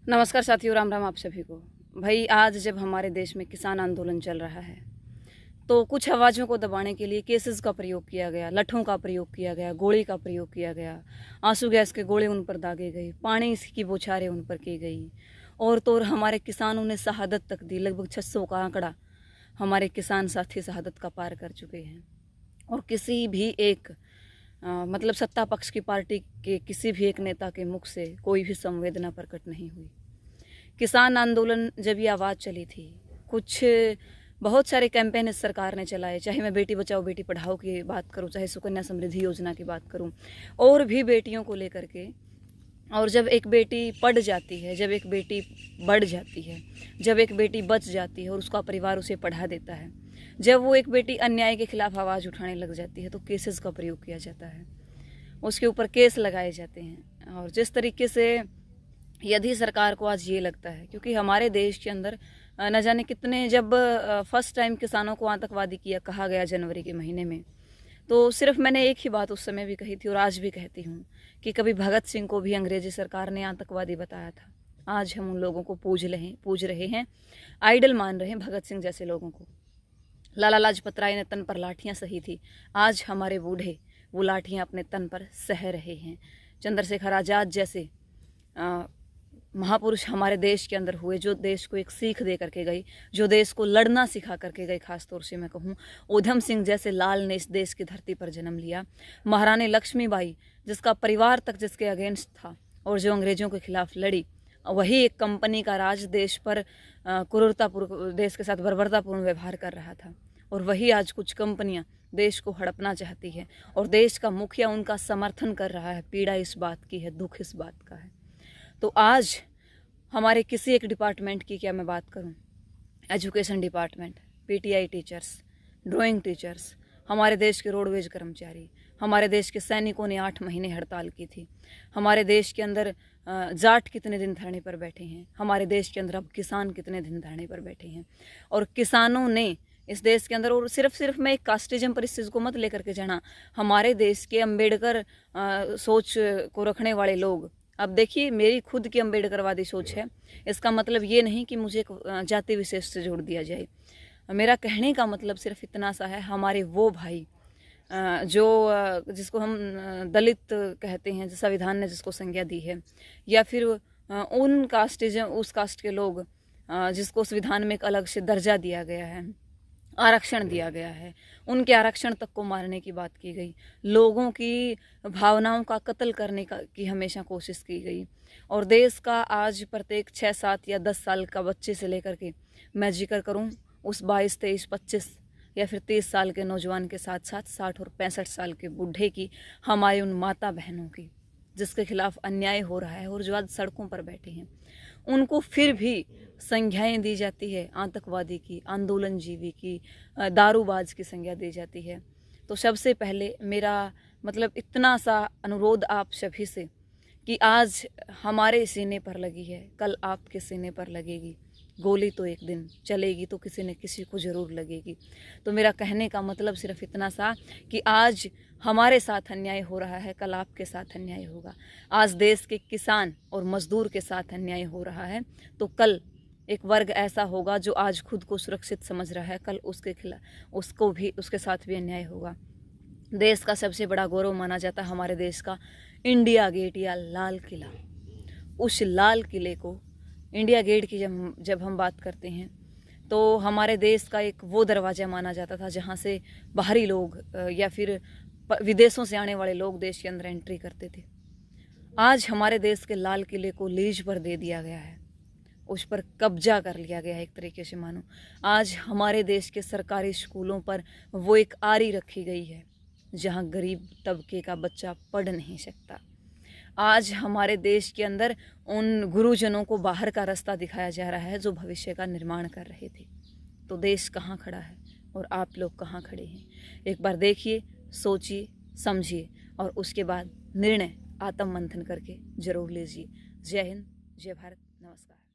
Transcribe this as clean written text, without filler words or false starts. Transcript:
नमस्कार साथियों, राम राम आप सभी को। भाई आज जब हमारे देश में किसान आंदोलन चल रहा है तो कुछ आवाज़ों को दबाने के लिए केसेस का प्रयोग किया गया, लठों का प्रयोग किया गया, गोली का प्रयोग किया गया, आंसू गैस के गोले उन पर दागे गए, पानी की बौछारें उन पर की गई और तो और हमारे किसानों ने शहादत तक दी। लगभग 600 का आंकड़ा हमारे किसान साथी शहादत का पार कर चुके हैं। और किसी भी एक मतलब सत्ता पक्ष की पार्टी के किसी भी एक नेता के मुख से कोई भी संवेदना प्रकट नहीं हुई। किसान आंदोलन जब ये आवाज़ चली थी, कुछ बहुत सारे कैंपेन इस सरकार ने चलाए, चाहे मैं बेटी बचाओ बेटी पढ़ाओ की बात करूं, चाहे सुकन्या समृद्धि योजना की बात करूं, और भी बेटियों को लेकर के। और जब एक बेटी पढ़ जाती है, जब एक बेटी बढ़ जाती है, जब एक बेटी बच जाती है और उसका परिवार उसे पढ़ा देता है, जब वो एक बेटी अन्याय के खिलाफ आवाज़ उठाने लग जाती है तो केसेस का प्रयोग किया जाता है, उसके ऊपर केस लगाए जाते हैं। और जिस तरीके से यदि सरकार को आज ये लगता है, क्योंकि हमारे देश के अंदर न जाने कितने, जब फर्स्ट टाइम किसानों को आतंकवादी किया कहा गया जनवरी के महीने में, तो सिर्फ मैंने एक ही बात उस समय भी कही थी और आज भी कहती हूँ कि कभी भगत सिंह को भी अंग्रेजी सरकार ने आतंकवादी बताया था। आज हम उन लोगों को पूज रहे हैं, आइडल मान रहे हैं भगत सिंह जैसे लोगों को। लाला लाजपत राय ने तन पर लाठियाँ सही थी, आज हमारे बूढ़े वो लाठियाँ अपने तन पर सह रहे हैं। चंद्रशेखर आज़ाद जैसे महापुरुष हमारे देश के अंदर हुए, जो देश को एक सीख दे करके गई, जो देश को लड़ना सिखा करके गई। खास तौर से मैं कहूँ, ऊधम सिंह जैसे लाल ने इस देश की धरती पर जन्म लिया। महारानी लक्ष्मीबाई, जिसका परिवार तक जिसके अगेंस्ट था और जो अंग्रेजों के खिलाफ लड़ी, वही एक कंपनी का राज देश पर क्रूरतापूर्वक, देश के साथ बर्बरतापूर्ण व्यवहार कर रहा था। और वही आज कुछ कंपनियां देश को हड़पना चाहती है और देश का मुखिया उनका समर्थन कर रहा है। पीड़ा इस बात की है, दुख इस बात का है। तो आज हमारे किसी एक डिपार्टमेंट की क्या मैं बात करूं, education department, PTI teachers, drawing teachers, हमारे देश के रोडवेज कर्मचारी, हमारे देश के सैनिकों ने 8 महीने हड़ताल की थी। हमारे देश के अंदर जाट कितने दिन धरने पर बैठे हैं, हमारे देश के अंदर अब किसान कितने दिन धरने पर बैठे हैं। और किसानों ने इस देश के अंदर, और सिर्फ मैं एक कास्टिज्म पर इस चीज़ को मत लेकर के जाना, हमारे देश के अम्बेडकर सोच को रखने वाले लोग, अब देखिए मेरी खुद की अम्बेडकरवादी सोच है, इसका मतलब ये नहीं कि मुझे जाति विशेष से जोड़ दिया जाए। मेरा कहने का मतलब सिर्फ इतना सा है, हमारे वो भाई जो जिसको हम दलित कहते हैं, संविधान ने जिसको संज्ञा दी है, या फिर उन कास्टिज्म, उस कास्ट के लोग जिसको संविधान में एक अलग से दर्जा दिया गया है, आरक्षण दिया गया है, उनके आरक्षण तक को मारने की बात की गई। लोगों की भावनाओं का कत्ल करने की हमेशा कोशिश की गई। और देश का आज प्रत्येक 6, 7 या 10 साल का बच्चे से लेकर के मैं जिक्र करूं उस 22, 23, 25 या फिर 30 साल के नौजवान के साथ साथ 60 और 65 साल के बूढ़े की, हमारी उन माता बहनों की जिसके खिलाफ अन्याय हो रहा है और जो आज सड़कों पर बैठे हैं, उनको फिर भी संज्ञाएं दी जाती है आतंकवादी की, आंदोलनजीवी की, दारूबाज की संज्ञा दी जाती है। तो सबसे पहले मेरा मतलब इतना सा अनुरोध आप सभी से कि आज हमारे सीने पर लगी है, कल आपके सीने पर लगेगी। गोली तो एक दिन चलेगी तो किसी न किसी को ज़रूर लगेगी। तो मेरा कहने का मतलब सिर्फ इतना सा कि आज हमारे साथ अन्याय हो रहा है, कल आपके साथ अन्याय होगा। आज देश के किसान और मजदूर के साथ अन्याय हो रहा है, तो कल एक वर्ग ऐसा होगा जो आज खुद को सुरक्षित समझ रहा है, कल उसके खिलाफ उसके साथ भी अन्याय होगा। देश का सबसे बड़ा गौरव माना जाता है हमारे देश का इंडिया गेट या लाल किला। उस लाल किले को, इंडिया गेट की जब हम बात करते हैं तो हमारे देश का एक वो दरवाज़ा माना जाता था जहाँ से बाहरी लोग या फिर विदेशों से आने वाले लोग देश के अंदर एंट्री करते थे। आज हमारे देश के लाल किले को लीज पर दे दिया गया है, उस पर कब्जा कर लिया गया है एक तरीके से मानो। आज हमारे देश के सरकारी स्कूलों पर वो एक आरी रखी गई है जहाँ गरीब तबके का बच्चा पढ़ नहीं सकता। आज हमारे देश के अंदर उन गुरुजनों को बाहर का रास्ता दिखाया जा रहा है जो भविष्य का निर्माण कर रहे थे। तो देश कहाँ खड़ा है और आप लोग कहाँ खड़े हैं? एक बार देखिए, सोचिए, समझिए और उसके बाद निर्णय आत्म मंथन करके जरूर लीजिए। जय हिंद, जय भारत, नमस्कार।